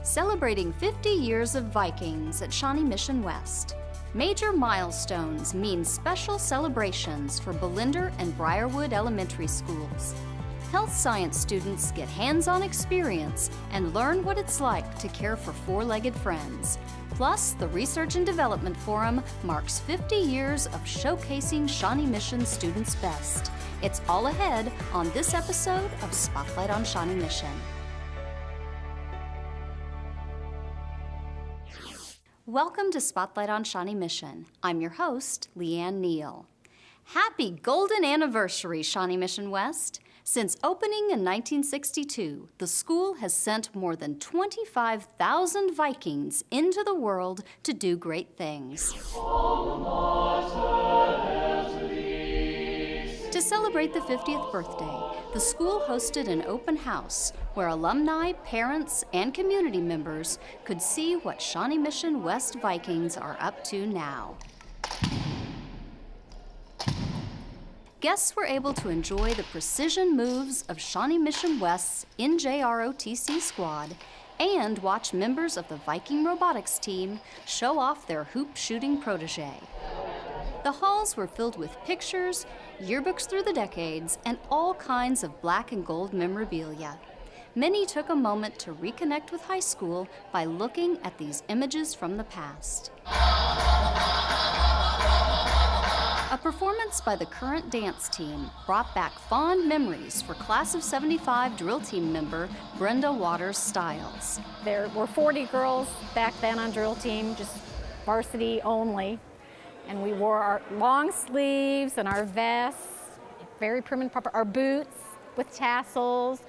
Celebrating 50 years of Vikings at Shawnee Mission West. Major milestones mean special celebrations for Belinder and Briarwood Elementary schools. Health science students get hands-on experience and learn what it's like to care for four-legged friends. Plus, the Research and Development Forum marks 50 years of showcasing Shawnee Mission students' best. It's all ahead on this episode of Spotlight on Shawnee Mission. Welcome to Spotlight on Shawnee Mission. I'm your host, Leanne Neal. Happy golden anniversary, Shawnee Mission West. Since opening in 1962, the school has sent more than 25,000 Vikings into the world to do great things. To celebrate the 50th birthday, the school hosted an open house where alumni, parents, and community members could see what Shawnee Mission West Vikings are up to now. Guests were able to enjoy the precision moves of Shawnee Mission West's NJROTC squad and watch members of the Viking robotics team show off their hoop shooting protege. The halls were filled with pictures, yearbooks through the decades, and all kinds of black and gold memorabilia. Many took a moment to reconnect with high school by looking at these images from the past. A performance by the current dance team brought back fond memories for Class of 75 drill team member Brenda Waters Stiles. There were 40 girls back then on drill team, just varsity only. And we wore our long sleeves and our vests, very prim and proper, our boots with tassels.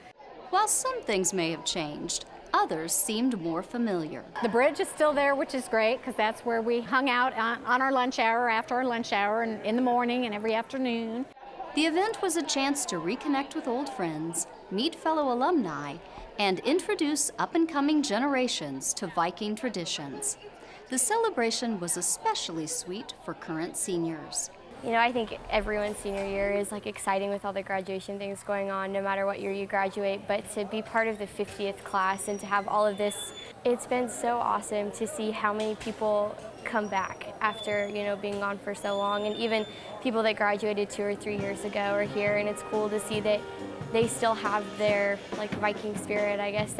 While some things may have changed, others seemed more familiar. The bridge is still there, which is great, because that's where we hung out on our lunch hour, after our lunch hour, and in the morning and every afternoon. The event was a chance to reconnect with old friends, meet fellow alumni, and introduce up-and-coming generations to Viking traditions. The celebration was especially sweet for current seniors. You know, I think everyone's senior year is exciting with all the graduation things going on, no matter what year you graduate, but to be part of the 50th class and to have all of this, it's been so awesome to see how many people come back after, being gone for so long, and even people that graduated 2 or 3 years ago are here, and it's cool to see that they still have their Viking spirit, I guess.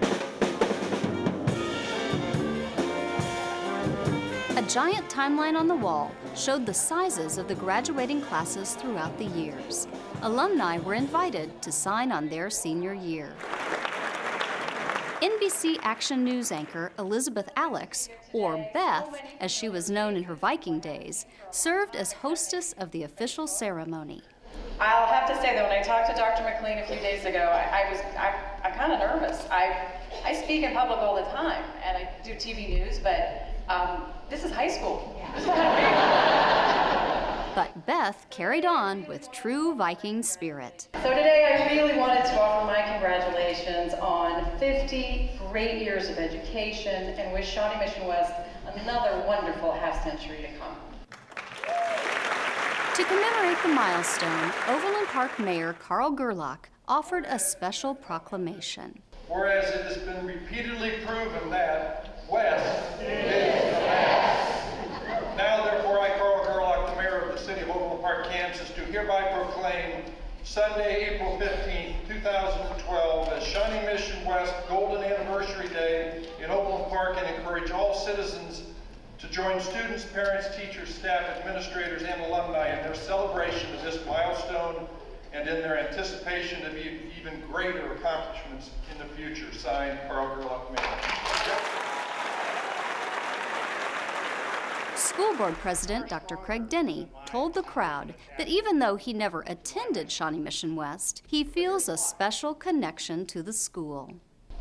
A giant timeline on the wall showed the sizes of the graduating classes throughout the years. Alumni were invited to sign on their senior year. NBC Action News anchor Elizabeth Alex, or Beth as she was known in her Viking days, served as hostess of the official ceremony. I'll have to say that when I talked to Dr. McLean a few days ago, I'm kind of nervous. I speak in public all the time, and I do TV news, but this is high school. This is kind of big. But Beth carried on with true Viking spirit. So today I really wanted to offer my congratulations on 50 great years of education and wish Shawnee Mission West another wonderful half-century to come. To commemorate the milestone, Overland Park Mayor Carl Gerlach offered a special proclamation. Whereas it has been repeatedly proven that West is best. Now, therefore, I, Carl Gerlach, the mayor of the city of Overland Park, Kansas, do hereby proclaim Sunday, April 15th, 2012, as Shawnee Mission West Golden Anniversary Day in Overland Park, and encourage all citizens to join students, parents, teachers, staff, administrators, and alumni in their celebration of this milestone and in their anticipation of even greater accomplishments in the future. Signed, Carl Gerlach, Mayor. School Board President Dr. Craig Denny told the crowd that even though he never attended Shawnee Mission West, he feels a special connection to the school.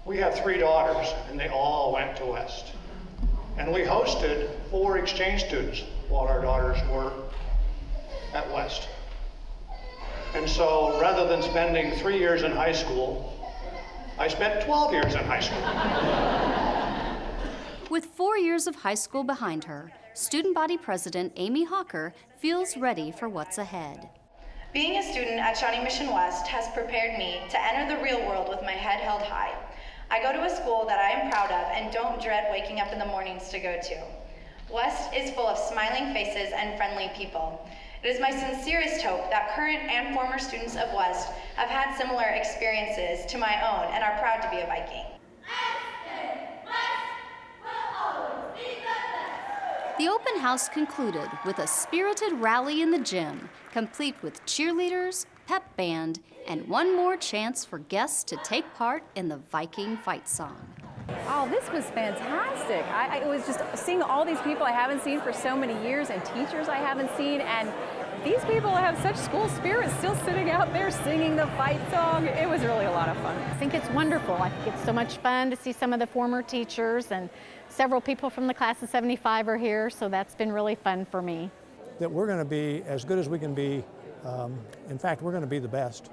We have 3 daughters, and they all went to West. And we hosted 4 exchange students while our daughters were at West. And so rather than spending 3 years in high school, I spent 12 years in high school. With 4 years of high school behind her, Student Body President Amy Hawker feels ready for what's ahead. Being a student at Shawnee Mission West has prepared me to enter the real world with my head held high. I go to a school that I am proud of and don't dread waking up in the mornings to go to. West is full of smiling faces and friendly people. It is my sincerest hope that current and former students of West have had similar experiences to my own and are proud to be a Viking. The open house concluded with a spirited rally in the gym, complete with cheerleaders, pep band, and one more chance for guests to take part in the Viking fight song. Oh, this was fantastic. It was just seeing all these people I haven't seen for so many years and teachers I haven't seen, and these people have such school spirit still sitting out there singing the fight song. It was really a lot of fun. I think it's wonderful. I think it's so much fun to see some of the former teachers, and several people from the class of 75 are here, so that's been really fun for me. That we're going to be as good as we can be. In fact, we're going to be the best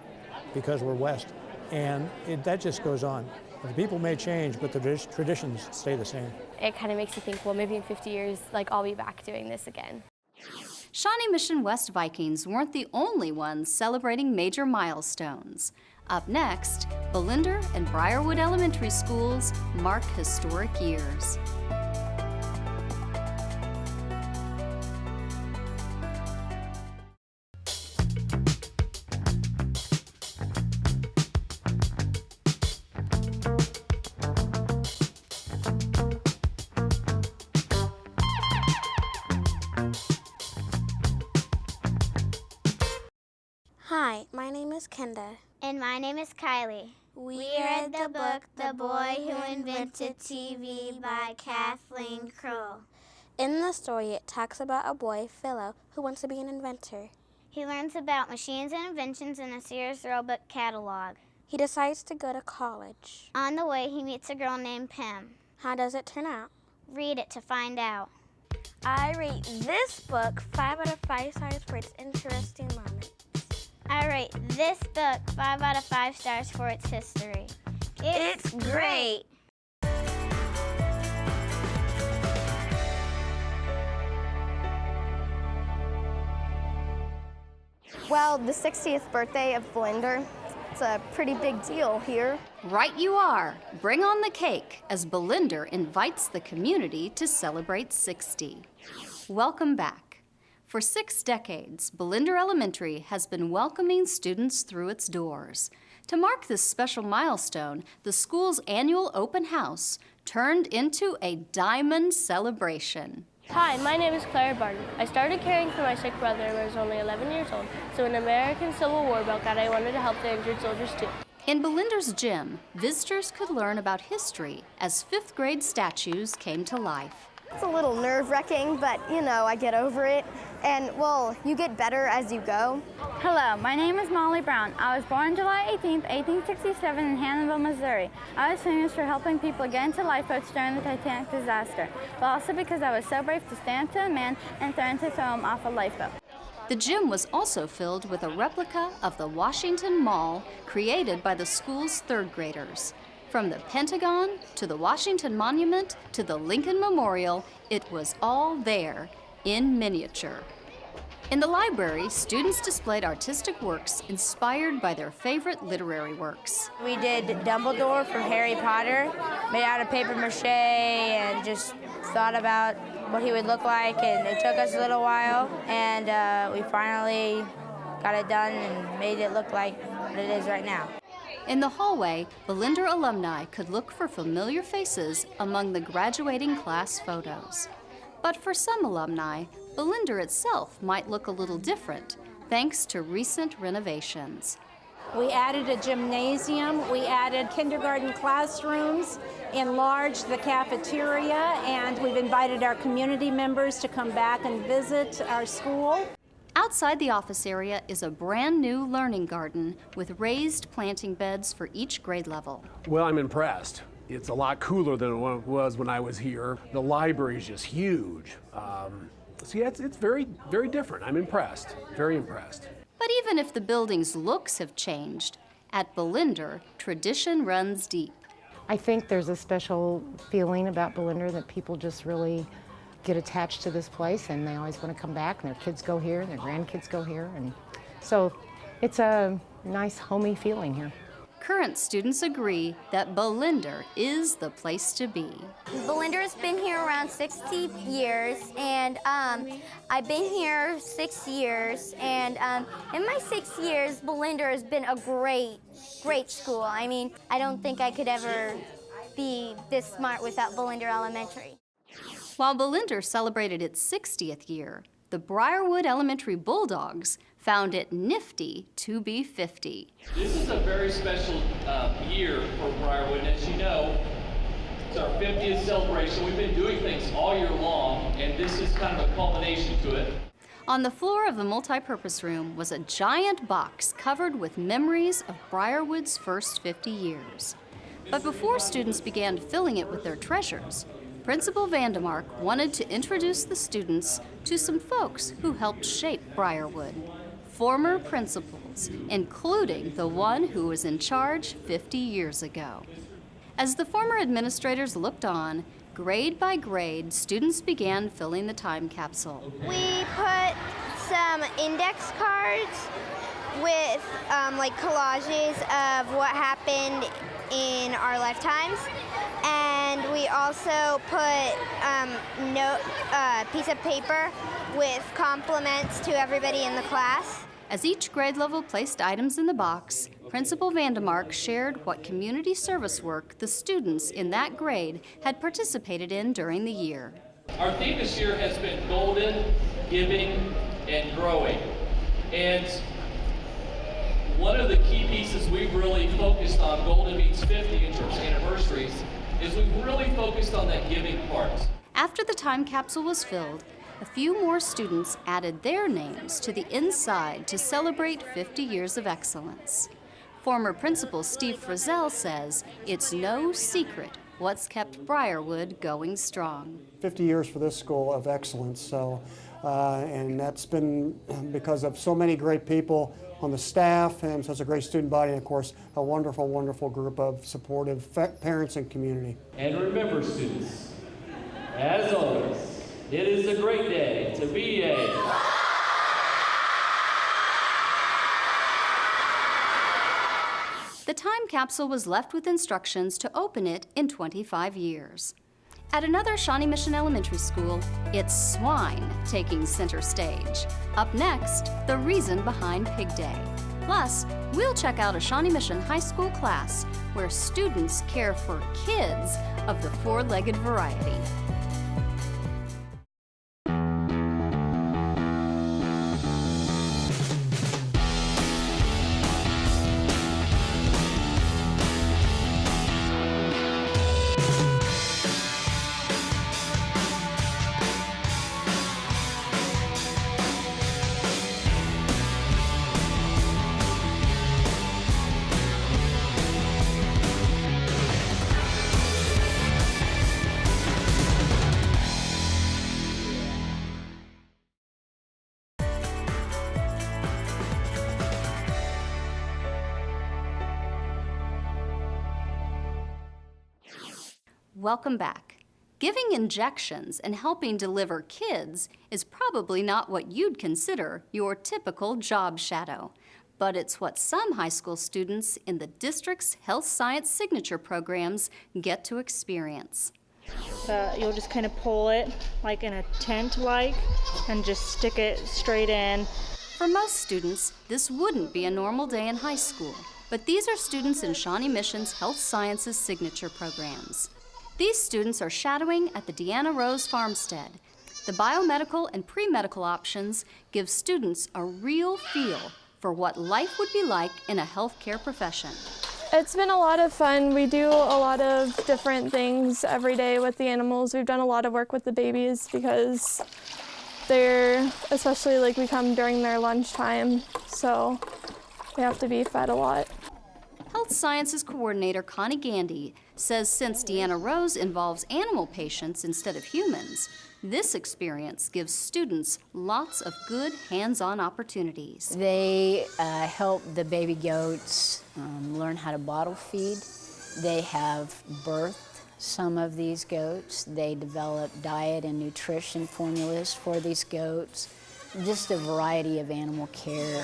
because we're West. And that just goes on. The people may change, but the traditions stay the same. It kind of makes you think, well, maybe in 50 years, like, I'll be back doing this again. Shawnee Mission West Vikings weren't the only ones celebrating major milestones. Up next, Belinder and Briarwood Elementary schools mark historic years. Hi, my name is Kenda. And my name is Kylie. We read the book The Boy Who Invented TV by Kathleen Kroll. In the story, it talks about a boy, Philo, who wants to be an inventor. He learns about machines and inventions in a Sears Roebuck catalog. He decides to go to college. On the way, he meets a girl named Pam. How does it turn out? Read it to find out. I rate this book 5 out of 5 stars for its interesting moments. I rate this book 5 out of 5 stars for its history. It's great! Well, the 60th birthday of Belinder, it's a pretty big deal here. Right you are. Bring on the cake as Belinder invites the community to celebrate 60. Welcome back. For 6 decades, Belinder Elementary has been welcoming students through its doors. To mark this special milestone, the school's annual open house turned into a diamond celebration. Hi, my name is Claire Barton. I started caring for my sick brother when I was only 11 years old, so when the American Civil War broke out, I wanted to help the injured soldiers too. In Belinder's gym, visitors could learn about history as 5th grade statues came to life. It's a little nerve-wracking, but you know, I get over it. And well, you get better as you go. Hello, my name is Molly Brown. I was born July 18th, 1867 in Hannibal, Missouri. I was famous for helping people get into lifeboats during the Titanic disaster, but also because I was so brave to stand to a man and threaten to throw him off a lifeboat. The gym was also filled with a replica of the Washington Mall created by the school's 3rd graders. From the Pentagon to the Washington Monument to the Lincoln Memorial, it was all there in miniature. In the library, students displayed artistic works inspired by their favorite literary works. We did Dumbledore from Harry Potter, made out of paper mache, and just thought about what he would look like, and it took us a little while, and we finally got it done and made it look like what it is right now. In the hallway, Belinder alumni could look for familiar faces among the graduating class photos. But for some alumni, Belinder itself might look a little different, thanks to recent renovations. We added a gymnasium, we added kindergarten classrooms, enlarged the cafeteria, and we've invited our community members to come back and visit our school. Outside the office area is a brand new learning garden with raised planting beds for each grade level. Well, I'm impressed. It's a lot cooler than it was when I was here. The library is just huge. So yeah, it's very, very different. I'm impressed, very impressed. But even if the building's looks have changed, at Belinder, tradition runs deep. I think there's a special feeling about Belinder that people just really get attached to this place, and they always want to come back, and their kids go here, and their grandkids go here, and so it's a nice homey feeling here. Current students agree that Belinder is the place to be. Belinder has been here around 60 years, and I've been here 6 years, and in my 6 years, Belinder has been a great school. I mean, I don't think I could ever be this smart without Belinder Elementary. While Belinder celebrated its 60th year, the Briarwood Elementary Bulldogs found it nifty to be 50. This is a very special year for Briarwood, and as you know, it's our 50th celebration. We've been doing things all year long, and this is kind of a culmination to it. On the floor of the multipurpose room was a giant box covered with memories of Briarwood's first 50 years. But before students began filling it with their treasures, Principal Vandemark wanted to introduce the students to some folks who helped shape Briarwood. Former principals, including the one who was in charge 50 years ago. As the former administrators looked on, grade by grade, students began filling the time capsule. We put some index cards with like collages of what happened in our lifetimes. And we also put a piece of paper with compliments to everybody in the class. As each grade level placed items in the box, Principal Vandemark shared what community service work the students in that grade had participated in during the year. Our theme this year has been golden, giving, and growing. And one of the key pieces we've really focused on, Golden means 50 in terms of anniversaries, is we've really focused on that giving part. After the time capsule was filled, a few more students added their names to the inside to celebrate 50 years of excellence. Former Principal Steve Frizzell says it's no secret what's kept Briarwood going strong. 50 years for this school of excellence, and that's been because of so many great people on the staff and such a great student body, and of course a wonderful, wonderful group of supportive parents and community. And remember, students, as always, it is a great day to be a... The time capsule was left with instructions to open it in 25 years. At another Shawnee Mission Elementary School, it's swine taking center stage. Up next, the reason behind Pig Day. Plus, we'll check out a Shawnee Mission High School class where students care for kids of the four-legged variety. Welcome back. Giving injections and helping deliver kids is probably not what you'd consider your typical job shadow, but it's what some high school students in the district's health science signature programs get to experience. You'll just kind of pull it like in a tent-like and just stick it straight in. For most students, this wouldn't be a normal day in high school, but these are students in Shawnee Mission's health sciences signature programs. These students are shadowing at the Dianna Rose Farmstead. The biomedical and pre-medical options give students a real feel for what life would be like in a healthcare profession. It's been a lot of fun. We do a lot of different things every day with the animals. We've done a lot of work with the babies because they're, especially like we come during their lunchtime, so they have to be fed a lot. Health Sciences Coordinator Connie Gandy says since Dianna Rose involves animal patients instead of humans, this experience gives students lots of good hands-on opportunities. They help the baby goats learn how to bottle feed. They have birthed some of these goats. They develop diet and nutrition formulas for these goats. Just a variety of animal care.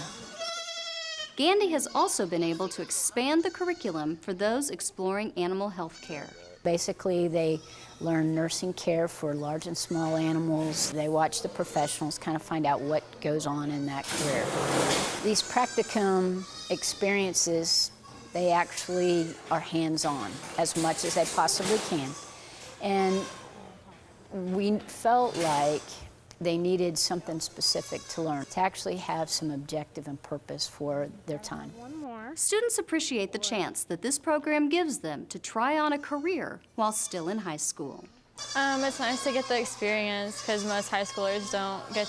Gandy has also been able to expand the curriculum for those exploring animal health care. Basically, they learn nursing care for large and small animals. They watch the professionals, kind of find out what goes on in that career. These practicum experiences, they actually are hands-on as much as they possibly can. And we felt like they needed something specific to learn, to actually have some objective and purpose for their time. Students appreciate the chance that this program gives them to try on a career while still in high school. It's nice to get the experience because most high schoolers don't get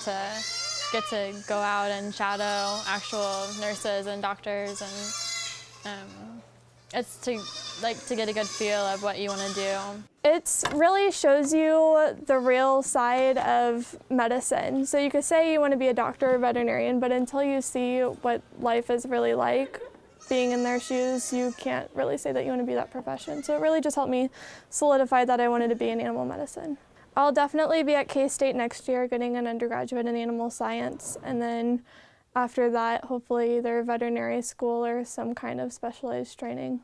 to go out and shadow actual nurses and doctors, and it's to get a good feel of what you want to do. It really shows you the real side of medicine. So you could say you want to be a doctor or veterinarian, but until you see what life is really like, being in their shoes, you can't really say that you want to be that profession. So it really just helped me solidify that I wanted to be in animal medicine. I'll definitely be at K-State next year getting an undergraduate in animal science, and then after that, hopefully either veterinary school or some kind of specialized training.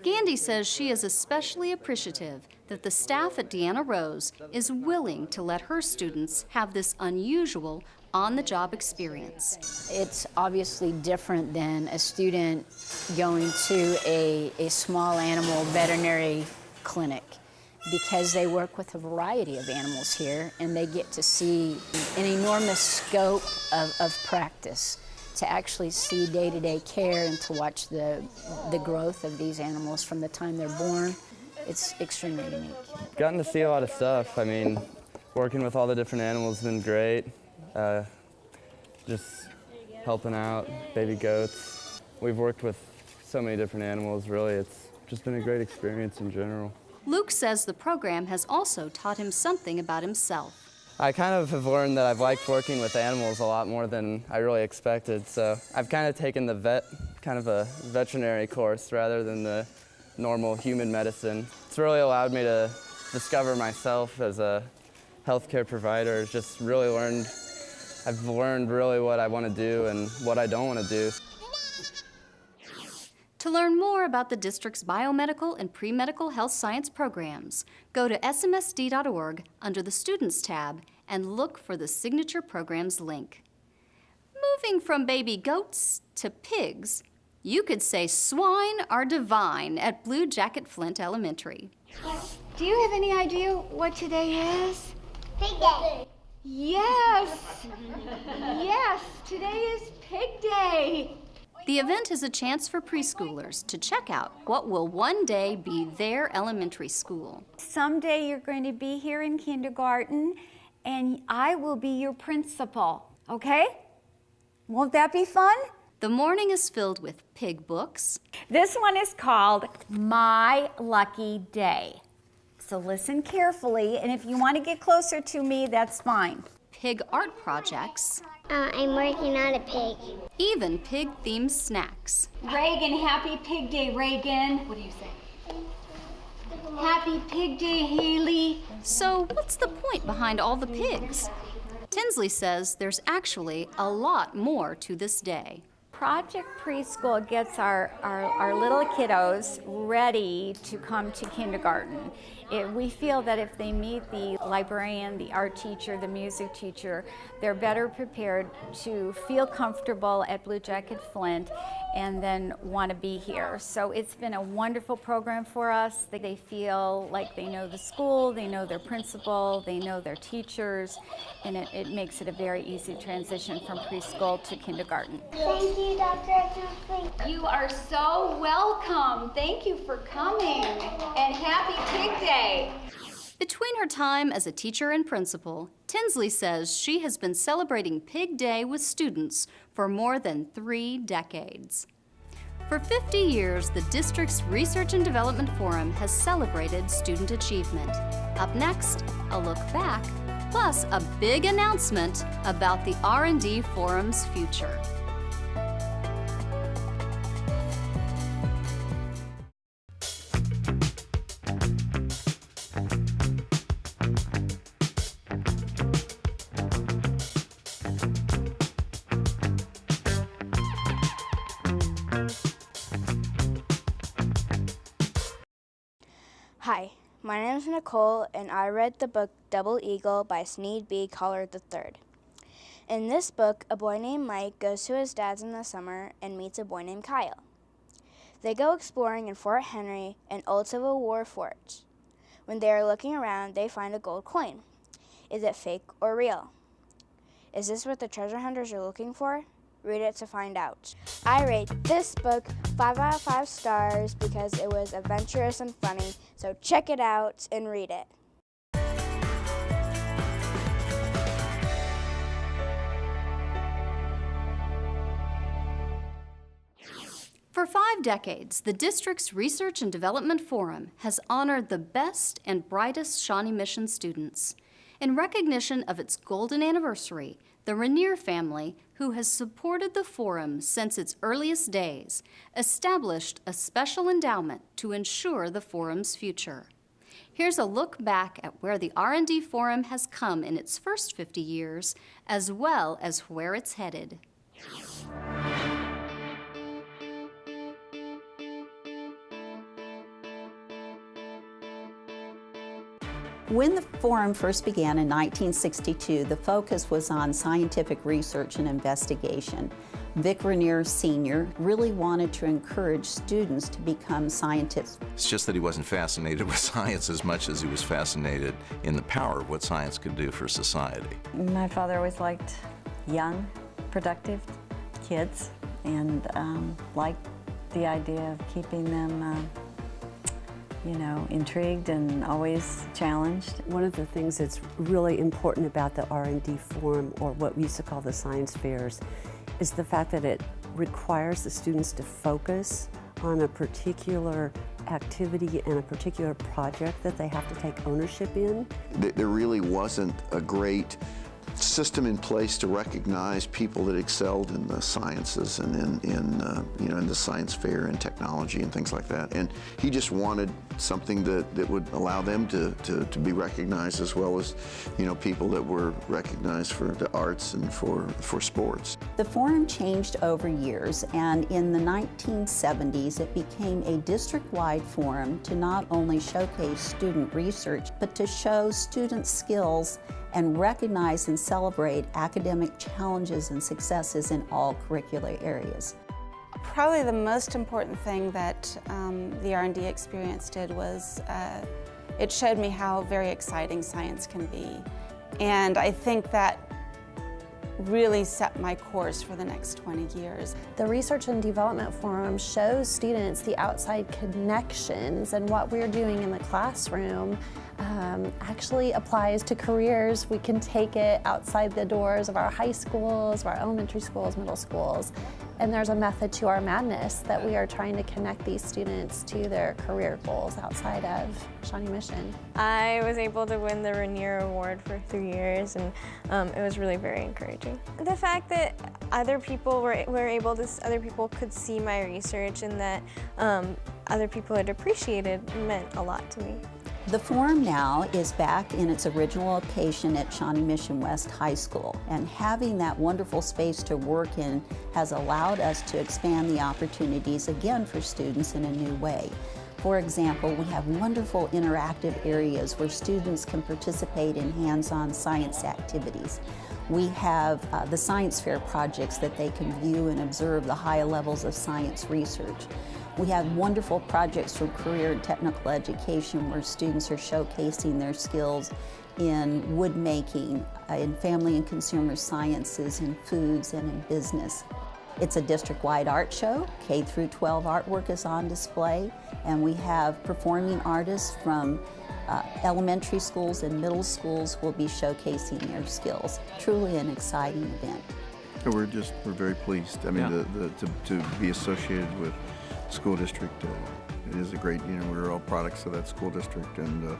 Gandy says she is especially appreciative that the staff at Dianna Rose is willing to let her students have this unusual on-the-job experience. It's obviously different than a student going to a small animal veterinary clinic, because they work with a variety of animals here and they get to see an enormous scope of practice, to actually see day-to-day care and to watch the growth of these animals from the time they're born. It's extremely unique. Gotten to see a lot of stuff. I mean, working with all the different animals has been great. Just helping out baby goats. We've worked with so many different animals, really. It's just been a great experience in general. Luke says the program has also taught him something about himself. I kind of have learned that I've liked working with animals a lot more than I really expected, so I've kind of taken the kind of a veterinary course rather than the normal human medicine. It's really allowed me to discover myself as a healthcare provider. Just really I've learned really what I want to do and what I don't want to do. To learn more about the district's biomedical and pre-medical health science programs, go to smsd.org under the Students tab and look for the Signature Programs link. Moving from baby goats to pigs, you could say swine are divine at Bluejacket-Flint Elementary. Do you have any idea what today is? Pig Day. Yes! Yes, today is Pig Day. The event is a chance for preschoolers to check out what will one day be their elementary school. Someday you're going to be here in kindergarten, and I will be your principal, okay? Won't that be fun? The morning is filled with pig books. This one is called My Lucky Day. So listen carefully, and if you want to get closer to me, that's fine. Pig art projects. I'm working on a pig. Even pig-themed snacks. Reagan, happy Pig Day, Reagan. What do you say? Happy Pig Day, Haley. So what's the point behind all the pigs? Tinsley says there's actually a lot more to this day. Project Preschool gets our little kiddos ready to come to kindergarten. We feel that if they meet the librarian, the art teacher, the music teacher, they're better prepared to feel comfortable at Bluejacket-Flint and then want to be here. So it's been a wonderful program for us. They feel like they know the school, they know their principal, they know their teachers, and it makes it a very easy transition from preschool to kindergarten. Thank you, Dr. Tinsley. You are so welcome. Thank you for coming, and happy Pig Day. Between her time as a teacher and principal, Tinsley says she has been celebrating Pig Day with students for more than 3 decades. For 50 years, the district's Research and Development Forum has celebrated student achievement. Up next, a look back, plus a big announcement about the R&D Forum's future. Hi, my name is Nicole, and I read the book Double Eagle by Sneed B. Collard III. In this book, a boy named Mike goes to his dad's in the summer and meets a boy named Kyle. They go exploring in Fort Henry, an old Civil War fort. When they are looking around, they find a gold coin. Is it fake or real? Is this what the treasure hunters are looking for? Read it to find out. I rate this book 5 out of 5 stars because it was adventurous and funny, so check it out and read it. For 5 decades, the district's Research and Development Forum has honored the best and brightest Shawnee Mission students. In recognition of its golden anniversary, the Rainier family, who has supported the forum since its earliest days, established a special endowment to ensure the forum's future. Here's a look back at where the R&D Forum has come in its first 50 years, as well as where it's headed. When the forum first began in 1962, the focus was on scientific research and investigation. Vic Rainier Sr. really wanted to encourage students to become scientists. It's just that he wasn't fascinated with science as much as he was fascinated in the power of what science could do for society. My father always liked young, productive kids and liked the idea of keeping them intrigued and always challenged. One of the things that's really important about the R&D Forum, or what we used to call the science fairs, is the fact that it requires the students to focus on a particular activity and a particular project that they have to take ownership in. There really wasn't a great system in place to recognize people that excelled in the sciences and in the science fair and technology and things like that. And he just wanted something that would allow them to be recognized, as well as people that were recognized for the arts and for sports. The forum changed over years, and in the 1970s it became a district-wide forum to not only showcase student research, but to show student skills and recognize and celebrate academic challenges and successes in all curricular areas. Probably the most important thing that the R&D experience did was it showed me how very exciting science can be. And I think that really set my course for the next 20 years. The Research and Development Forum shows students the outside connections, and what we're doing in the classroom actually applies to careers. We can take it outside the doors of our high schools, of our elementary schools, middle schools, and there's a method to our madness that we are trying to connect these students to their career goals outside of Shawnee Mission. I was able to win the Rainier Award for 3 years, and it was really very encouraging. The fact that other people other people could see my research and that other people had appreciated meant a lot to me. The forum now is back in its original location at Shawnee Mission West High School, and having that wonderful space to work in has allowed us to expand the opportunities again for students in a new way. For example, we have wonderful interactive areas where students can participate in hands-on science activities. We have the science fair projects that they can view and observe the high levels of science research. We have wonderful projects for career and technical education where students are showcasing their skills in wood making, in family and consumer sciences, in foods, and in business. It's a district-wide art show. K through 12 artwork is on display, and we have performing artists from elementary schools and middle schools will be showcasing their skills. Truly an exciting event. We're very pleased. I mean, to be associated with school district, it is a great, we're all products of that school district, and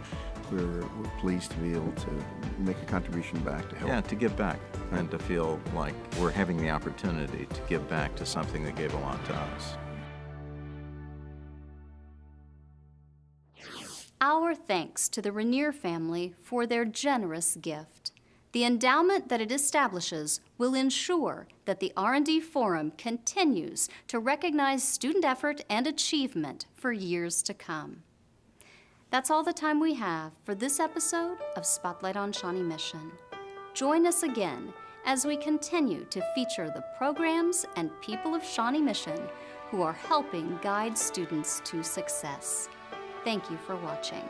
we're pleased to be able to make a contribution back to help. Yeah, to give back and to feel like we're having the opportunity to give back to something that gave a lot to us. Our thanks to the Rainier family for their generous gift. The endowment that it establishes will ensure that the R&D Forum continues to recognize student effort and achievement for years to come. That's all the time we have for this episode of Spotlight on Shawnee Mission. Join us again as we continue to feature the programs and people of Shawnee Mission who are helping guide students to success. Thank you for watching.